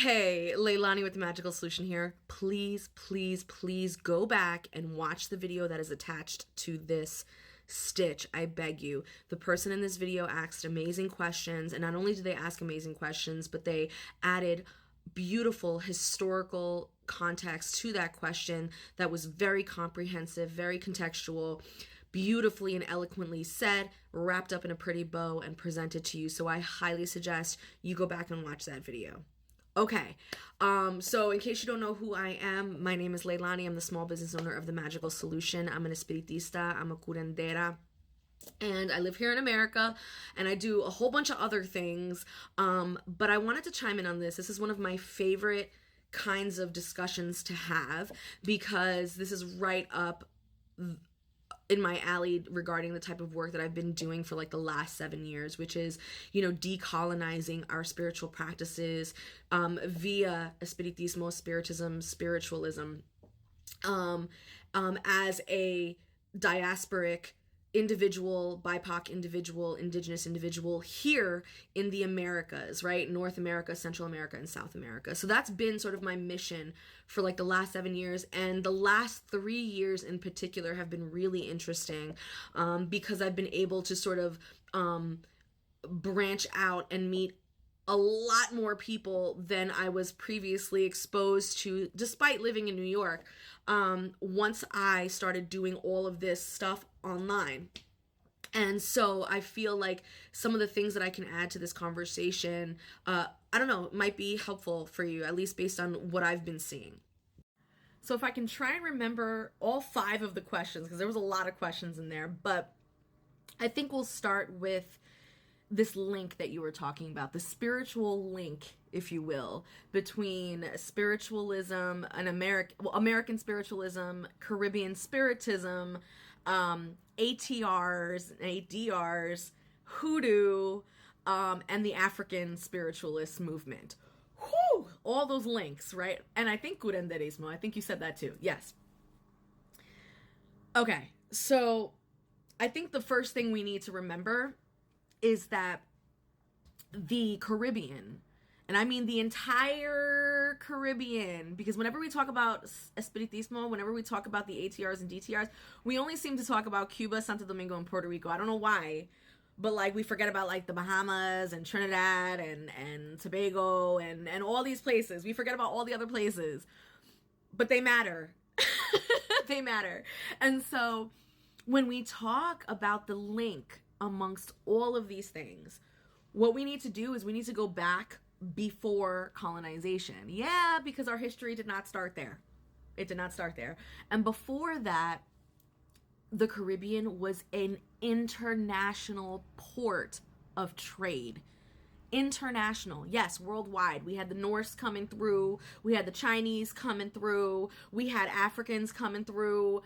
Hey, Leilani with the Magical Solution here. Please, please, please go back and watch the video that is attached to this stitch. I beg you. The person in this video asked amazing questions, and not only did they ask amazing questions, but they added beautiful historical context to that question that was very comprehensive, very contextual, beautifully and eloquently said, wrapped up in a pretty bow, and presented to you. So I highly suggest you go back and watch that video. Okay, so in case you don't know who I am, my name is Leilani. I'm the small business owner of The Magical Solution. I'm an espiritista, I'm a curandera, and I live here in America, and I do a whole bunch of other things, but I wanted to chime in on this. This is one of my favorite kinds of discussions to have, because this is right up in my alley regarding the type of work that I've been doing for like the last 7 years, which is, decolonizing our spiritual practices via espiritismo, spiritism, spiritualism, as a diasporic individual, BIPOC individual, indigenous individual here in the Americas, right? North America, Central America, and South America. So that's been sort of my mission for like the last 7 years. And the last 3 years in particular have been really interesting because I've been able to sort of branch out and meet a lot more people than I was previously exposed to, despite living in New York, once I started doing all of this stuff online. And so I feel like some of the things that I can add to this conversation, I don't know, might be helpful for you, at least based on what I've been seeing. So if I can try and remember all 5 of the questions, because there was a lot of questions in there, but I think we'll start with this link that you were talking about, the spiritual link, if you will, between spiritualism and American spiritualism, Caribbean spiritism, ATRs, ADRs, hoodoo, and the African spiritualist movement. Whew! All those links, right? And I think curanderismo, I think you said that too. Yes. Okay, so I think the first thing we need to remember is that the Caribbean, and I mean the entire Caribbean, because whenever we talk about espiritismo, whenever we talk about the ATRs and DTRs, we only seem to talk about Cuba, Santo Domingo, and Puerto Rico. I don't know why, but like we forget about like the Bahamas and Trinidad and Tobago and all these places. We forget about all the other places, but they matter. They matter. And so when we talk about the link amongst all of these things, what we need to do is we need to go back before colonization. Yeah, because our history did not start there. It did not start there. And before that, the Caribbean was an international port of trade. International, yes, worldwide. We had the Norse coming through, we had the Chinese coming through, we had Africans coming through,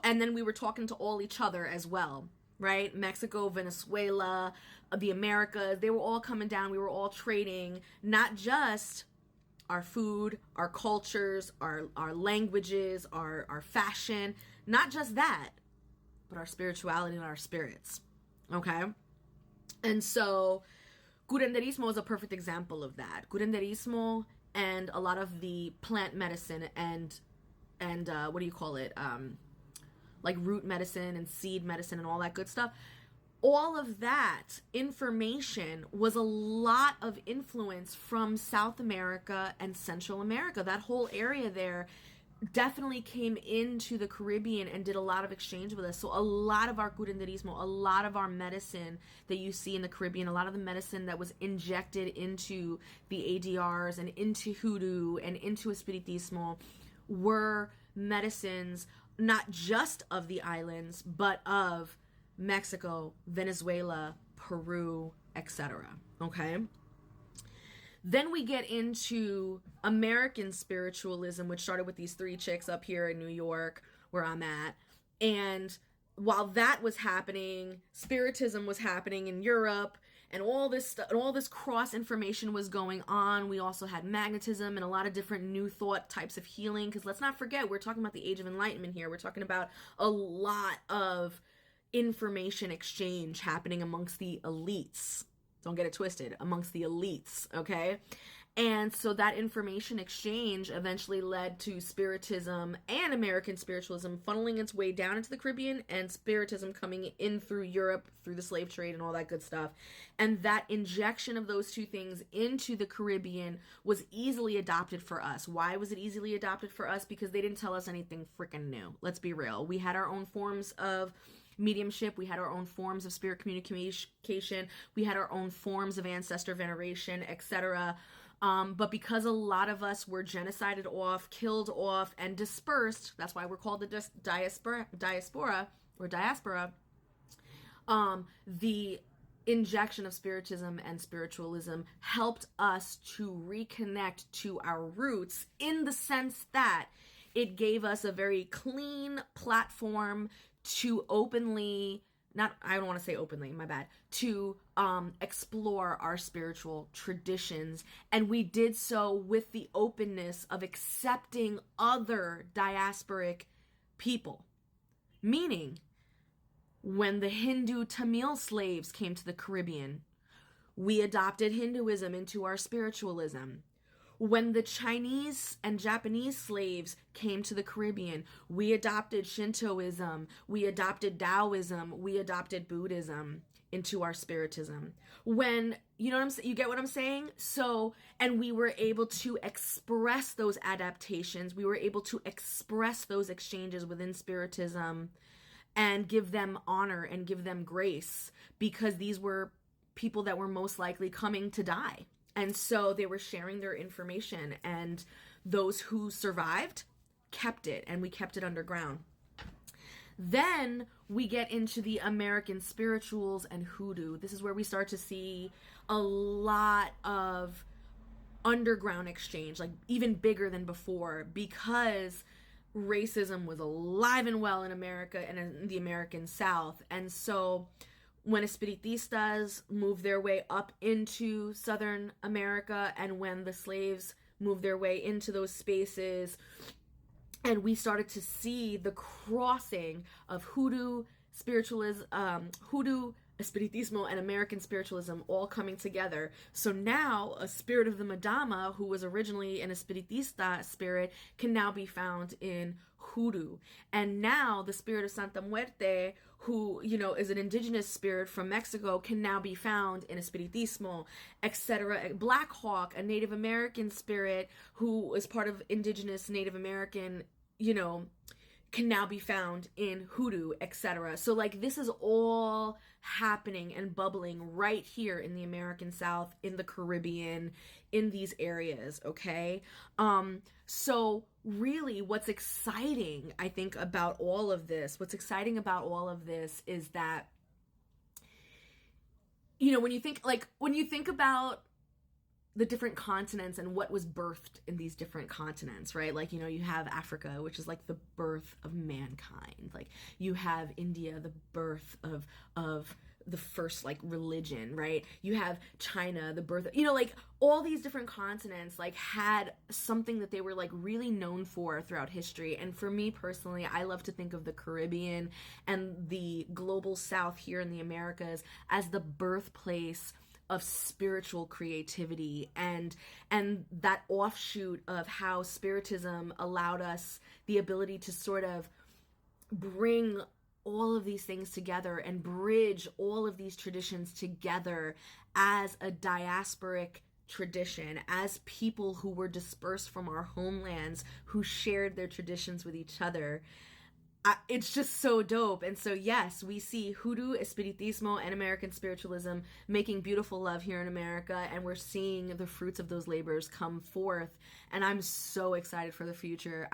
and then we were talking to all each other as well, right? Mexico, Venezuela, the Americas, they were all coming down. We were all trading, not just our food, our cultures, our languages, our fashion, not just that, but our spirituality and our spirits, okay? And so curanderismo is a perfect example of that. Curanderismo and a lot of the plant medicine and what do you call it? Like root medicine and seed medicine and all that good stuff. All of that information was a lot of influence from South America and Central America. That whole area there definitely came into the Caribbean and did a lot of exchange with us. So a lot of our curanderismo, a lot of our medicine that you see in the Caribbean, a lot of the medicine that was injected into the ADRs and into hoodoo and into espiritismo were medicines not just of the islands, but of Mexico, Venezuela, Peru, etc. Okay? Then we get into American spiritualism, which started with these 3 chicks up here in New York, where I'm at. And while that was happening, spiritism was happening in Europe, and all this cross information was going on. We also had magnetism and a lot of different new thought types of healing, because let's not forget, we're talking about the Age of Enlightenment here. We're talking about a lot of information exchange happening amongst the elites. Don't get it twisted, amongst the elites, okay? And so that information exchange eventually led to Spiritism and American spiritualism funneling its way down into the Caribbean, and Spiritism coming in through Europe through the slave trade and all that good stuff. And that injection of those two things into the Caribbean was easily adopted for us. Why was it easily adopted for us? Because they didn't tell us anything freaking new. Let's be real. We had our own forms of mediumship, we had our own forms of spirit communication, we had our own forms of ancestor veneration, etc. But because a lot of us were genocided off, killed off, and dispersed, that's why we're called the diaspora, the injection of Spiritism and spiritualism helped us to reconnect to our roots, in the sense that it gave us a very clean platform to openly, not, I don't want to say openly, my bad, to explore our spiritual traditions. And we did so with the openness of accepting other diasporic people. Meaning, when the Hindu Tamil slaves came to the Caribbean, we adopted Hinduism into our spiritualism. When the Chinese and Japanese slaves came to the Caribbean, we adopted Shintoism, we adopted Taoism, we adopted Buddhism into our spiritism. When, you know what I'm saying? You get what I'm saying? So, and we were able to express those adaptations. We were able to express those exchanges within spiritism and give them honor and give them grace, because these were people that were most likely coming to die. And so they were sharing their information, and those who survived kept it, and we kept it underground. Then we get into the American spirituals and hoodoo. This is where we start to see a lot of underground exchange, like even bigger than before, because racism was alive and well in America and in the American South. And so when Espiritistas moved their way up into Southern America, and when the slaves moved their way into those spaces, and we started to see the crossing of hoodoo, spiritualism, hoodoo, Espiritismo, and American spiritualism all coming together. So now a spirit of the Madama, who was originally an Espiritista spirit, can now be found in hoodoo. And now the spirit of Santa Muerte, who, you know, is an indigenous spirit from Mexico, can now be found in Espiritismo, etc. Black Hawk, a Native American spirit who is part of indigenous Native American, you know, can now be found in hoodoo, etc. So like this is all happening and bubbling right here in the American South, in the Caribbean, in these areas, okay? So really what's exciting, I think, about all of this, is that, you know, when you think about the different continents and what was birthed in these different continents, right? Like, you know, you have Africa, which is like the birth of mankind. Like you have India, the birth of the first like religion, right? You have China, the birth of, you know, like all these different continents like had something that they were like really known for throughout history. And for me personally, I love to think of the Caribbean and the global South here in the Americas as the birthplace of spiritual creativity, and that offshoot of how spiritism allowed us the ability to sort of bring all of these things together and bridge all of these traditions together as a diasporic tradition, as people who were dispersed from our homelands, who shared their traditions with each other. It's just so dope. And so yes, we see hoodoo, espiritismo, and American spiritualism making beautiful love here in America, and we're seeing the fruits of those labors come forth, and I'm so excited for the future.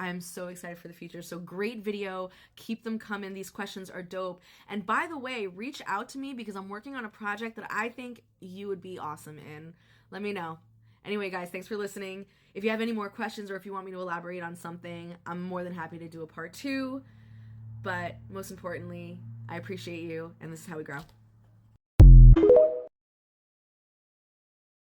So great video, keep them coming. These questions are dope. And by the way, reach out to me because I'm working on a project that I think you would be awesome in. Let me know. Anyway, guys, thanks for listening. If you have any more questions, or if you want me to elaborate on something, I'm more than happy to do a part 2. But most importantly, I appreciate you, and this is how we grow.